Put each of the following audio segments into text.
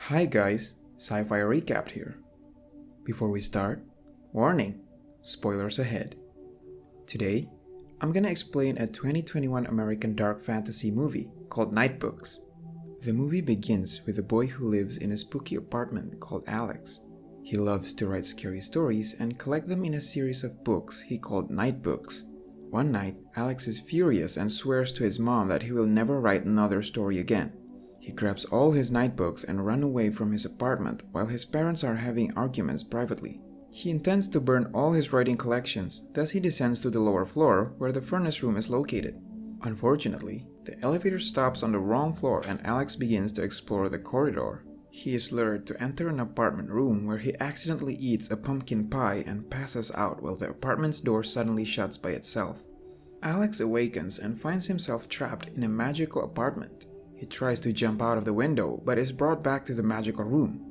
Hi guys, Sci-Fi Recapped here. Before we start, warning, spoilers ahead. Today, I'm gonna explain a 2021 American dark fantasy movie called Nightbooks. The movie begins with a boy who lives in a spooky apartment called Alex. He loves to write scary stories and collect them in a series of books he called Nightbooks. One night, Alex is furious and swears to his mom that he will never write another story again. He grabs all his nightbooks and runs away from his apartment while his parents are having arguments privately. He intends to burn all his writing collections, thus he descends to the lower floor where the furnace room is located. Unfortunately, the elevator stops on the wrong floor and Alex begins to explore the corridor. He is lured to enter an apartment room where he accidentally eats a pumpkin pie and passes out while the apartment's door suddenly shuts by itself. Alex awakens and finds himself trapped in a magical apartment. He tries to jump out of the window but is brought back to the magical room.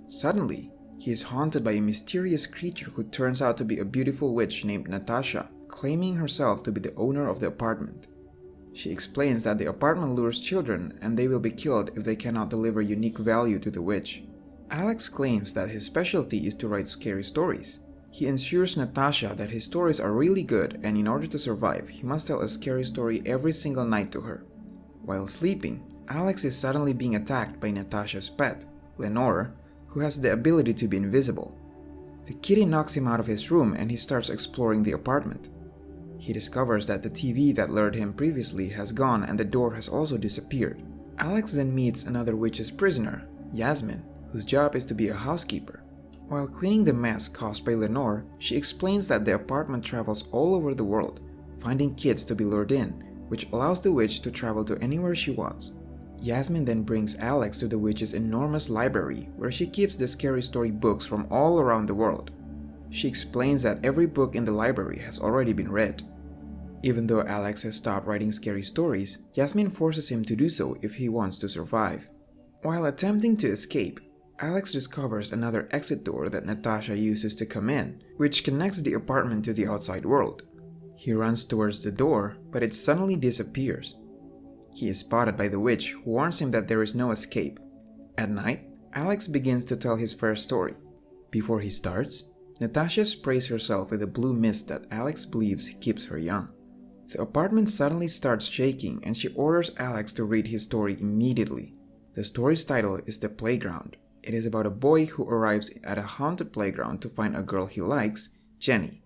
Suddenly, he is haunted by a mysterious creature who turns out to be a beautiful witch named Natasha, claiming herself to be the owner of the apartment. She explains that the apartment lures children and they will be killed if they cannot deliver unique value to the witch. Alex claims that his specialty is to write scary stories. He assures Natasha that his stories are really good and in order to survive, he must tell a scary story every single night to her. While sleeping, Alex is suddenly being attacked by Natasha's pet, Lenore, who has the ability to be invisible. The kitty knocks him out of his room and he starts exploring the apartment. He discovers that the TV that lured him previously has gone and the door has also disappeared. Alex then meets another witch's prisoner, Yasmin, whose job is to be a housekeeper. While cleaning the mess caused by Lenore, she explains that the apartment travels all over the world, finding kids to be lured in, which allows the witch to travel to anywhere she wants. Yasmin then brings Alex to the witch's enormous library where she keeps the scary story books from all around the world. She explains that every book in the library has already been read. Even though Alex has stopped writing scary stories, Yasmin forces him to do so if he wants to survive. While attempting to escape, Alex discovers another exit door that Natasha uses to come in, which connects the apartment to the outside world. He runs towards the door, but it suddenly disappears. He is spotted by the witch who warns him that there is no escape. At night, Alex begins to tell his first story. Before he starts, Natasha sprays herself with a blue mist that Alex believes keeps her young. The apartment suddenly starts shaking and she orders Alex to read his story immediately. The story's title is The Playground. It is about a boy who arrives at a haunted playground to find a girl he likes, Jenny.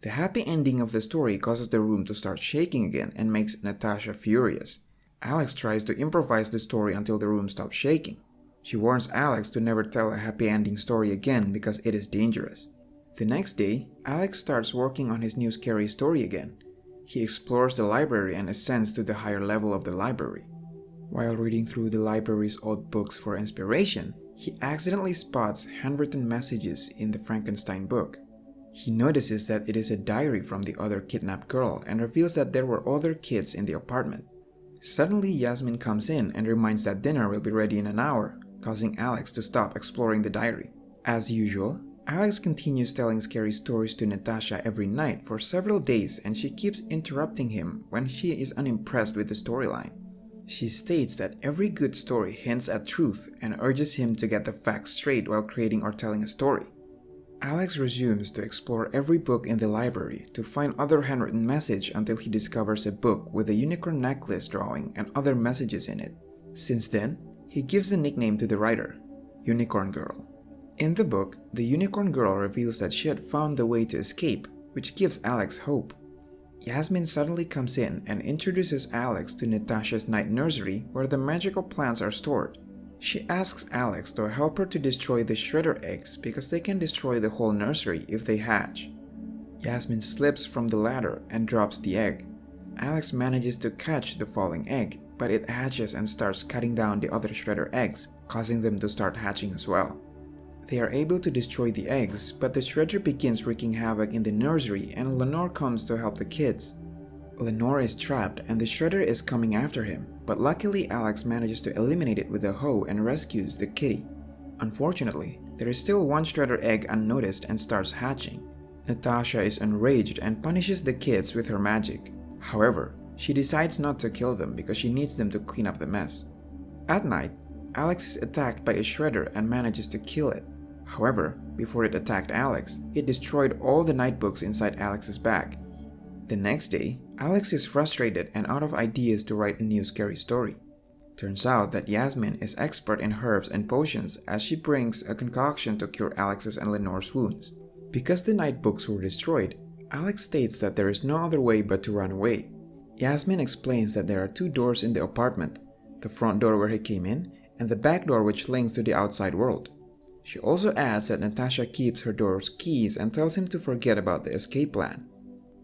The happy ending of the story causes the room to start shaking again and makes Natasha furious. Alex tries to improvise the story until the room stops shaking. She warns Alex to never tell a happy ending story again because it is dangerous. The next day, Alex starts working on his new scary story again. He explores the library and ascends to the higher level of the library. While reading through the library's old books for inspiration, he accidentally spots handwritten messages in the Frankenstein book. He notices that it is a diary from the other kidnapped girl and reveals that there were other kids in the apartment. Suddenly, Yasmin comes in and reminds that dinner will be ready in an hour, causing Alex to stop exploring the diary. As usual, Alex continues telling scary stories to Natasha every night for several days and she keeps interrupting him when she is unimpressed with the storyline. She states that every good story hints at truth and urges him to get the facts straight while creating or telling a story. Alex resumes to explore every book in the library to find other handwritten message until he discovers a book with a unicorn necklace drawing and other messages in it. Since then, he gives a nickname to the writer, Unicorn Girl. In the book, the Unicorn Girl reveals that she had found the way to escape, which gives Alex hope. Yasmin suddenly comes in and introduces Alex to Natasha's night nursery where the magical plants are stored. She asks Alex to help her to destroy the shredder eggs because they can destroy the whole nursery if they hatch. Yasmin slips from the ladder and drops the egg. Alex manages to catch the falling egg, but it hatches and starts cutting down the other shredder eggs, causing them to start hatching as well. They are able to destroy the eggs, but the shredder begins wreaking havoc in the nursery and Lenore comes to help the kids. Lenore is trapped and the shredder is coming after him, but luckily Alex manages to eliminate it with a hoe and rescues the kitty. Unfortunately, there is still one shredder egg unnoticed and starts hatching. Natasha is enraged and punishes the kids with her magic. However, she decides not to kill them because she needs them to clean up the mess. At night, Alex is attacked by a shredder and manages to kill it. However, before it attacked Alex, it destroyed all the night books inside Alex's bag. The next day, Alex is frustrated and out of ideas to write a new scary story. Turns out that Yasmin is expert in herbs and potions as she brings a concoction to cure Alex's and Lenore's wounds. Because the night books were destroyed, Alex states that there is no other way but to run away. Yasmin explains that there are two doors in the apartment, the front door where he came in and the back door which links to the outside world. She also adds that Natasha keeps her door's keys and tells him to forget about the escape plan.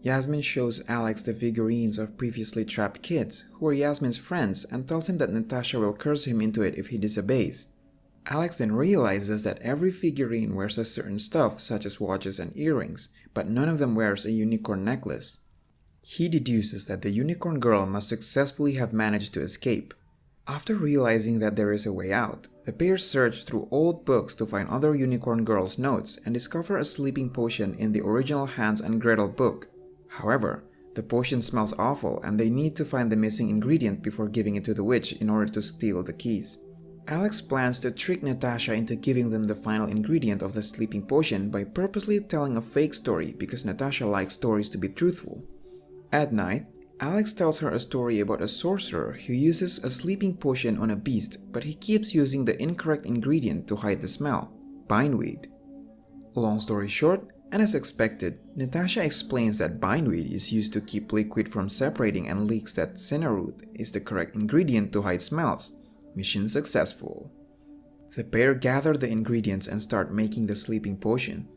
Yasmin shows Alex the figurines of previously trapped kids who are Yasmin's friends and tells him that Natasha will curse him into it if he disobeys. Alex then realizes that every figurine wears a certain stuff such as watches and earrings, but none of them wears a unicorn necklace. He deduces that the unicorn girl must successfully have managed to escape. After realizing that there is a way out, the pair search through old books to find other unicorn girl's notes and discover a sleeping potion in the original Hans and Gretel book. However, the potion smells awful and they need to find the missing ingredient before giving it to the witch in order to steal the keys. Alex plans to trick Natasha into giving them the final ingredient of the sleeping potion by purposely telling a fake story because Natasha likes stories to be truthful. At night, Alex tells her a story about a sorcerer who uses a sleeping potion on a beast, but he keeps using the incorrect ingredient to hide the smell, bindweed. Long story short, and as expected, Natasha explains that bindweed is used to keep liquid from separating and leaks that cinnaroot is the correct ingredient to hide smells. Mission successful. The pair gather the ingredients and start making the sleeping potion.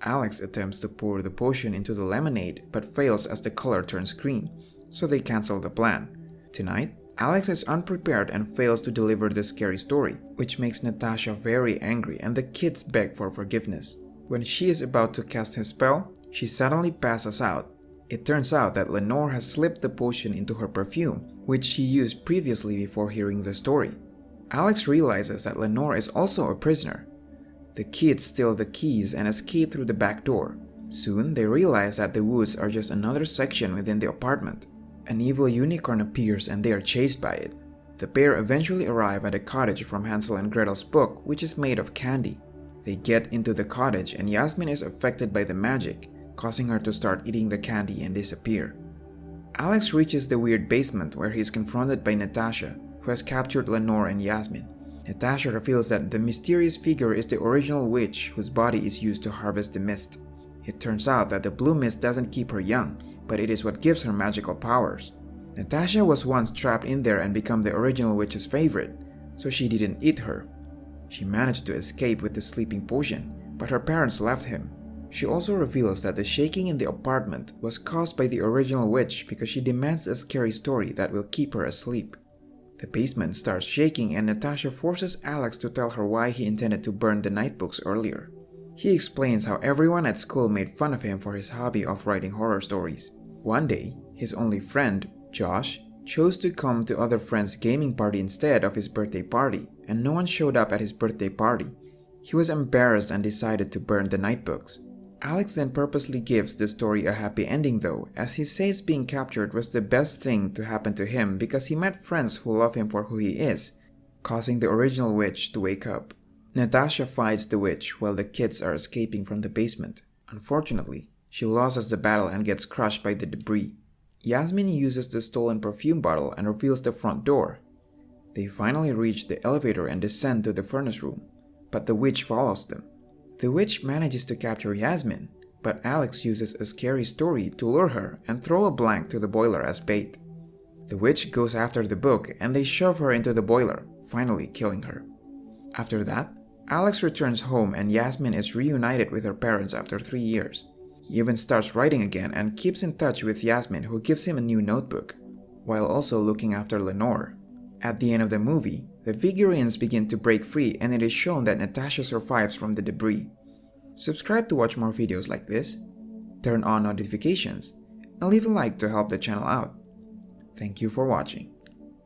Alex attempts to pour the potion into the lemonade but fails as the color turns green, so they cancel the plan. Tonight, Alex is unprepared and fails to deliver the scary story, which makes Natasha very angry and the kids beg for forgiveness. When she is about to cast his spell, she suddenly passes out. It turns out that Lenore has slipped the potion into her perfume, which she used previously before hearing the story. Alex realizes that Lenore is also a prisoner. The kids steal the keys and escape through the back door. Soon, they realize that the woods are just another section within the apartment. An evil unicorn appears and they are chased by it. The pair eventually arrive at a cottage from Hansel and Gretel's book, which is made of candy. They get into the cottage and Yasmin is affected by the magic, causing her to start eating the candy and disappear. Alex reaches the weird basement where he is confronted by Natasha, who has captured Lenore and Yasmin. Natasha reveals that the mysterious figure is the original witch whose body is used to harvest the mist. It turns out that the blue mist doesn't keep her young, but it is what gives her magical powers. Natasha was once trapped in there and become the original witch's favorite, so she didn't eat her. She managed to escape with the sleeping potion, but her parents left him. She also reveals that the shaking in the apartment was caused by the original witch because she demands a scary story that will keep her asleep. The basement starts shaking and Natasha forces Alex to tell her why he intended to burn the night books earlier. He explains how everyone at school made fun of him for his hobby of writing horror stories. One day, his only friend, Josh, chose to come to other friends' gaming party instead of his birthday party, and no one showed up at his birthday party. He was embarrassed and decided to burn the night books. Alex then purposely gives the story a happy ending though, as he says being captured was the best thing to happen to him because he met friends who love him for who he is, causing the original witch to wake up. Natasha fights the witch while the kids are escaping from the basement. Unfortunately, she loses the battle and gets crushed by the debris. Yasmin uses the stolen perfume bottle and reveals the front door. They finally reach the elevator and descend to the furnace room, but the witch follows them. The witch manages to capture Yasmin, but Alex uses a scary story to lure her and throw a blank to the boiler as bait. The witch goes after the book and they shove her into the boiler, finally killing her. After that, Alex returns home and Yasmin is reunited with her parents after 3 years. He even starts writing again and keeps in touch with Yasmin, who gives him a new notebook, while also looking after Lenore. At the end of the movie, the figurines begin to break free and it is shown that Natasha survives from the debris. Subscribe to watch more videos like this, turn on notifications, and leave a like to help the channel out. Thank you for watching.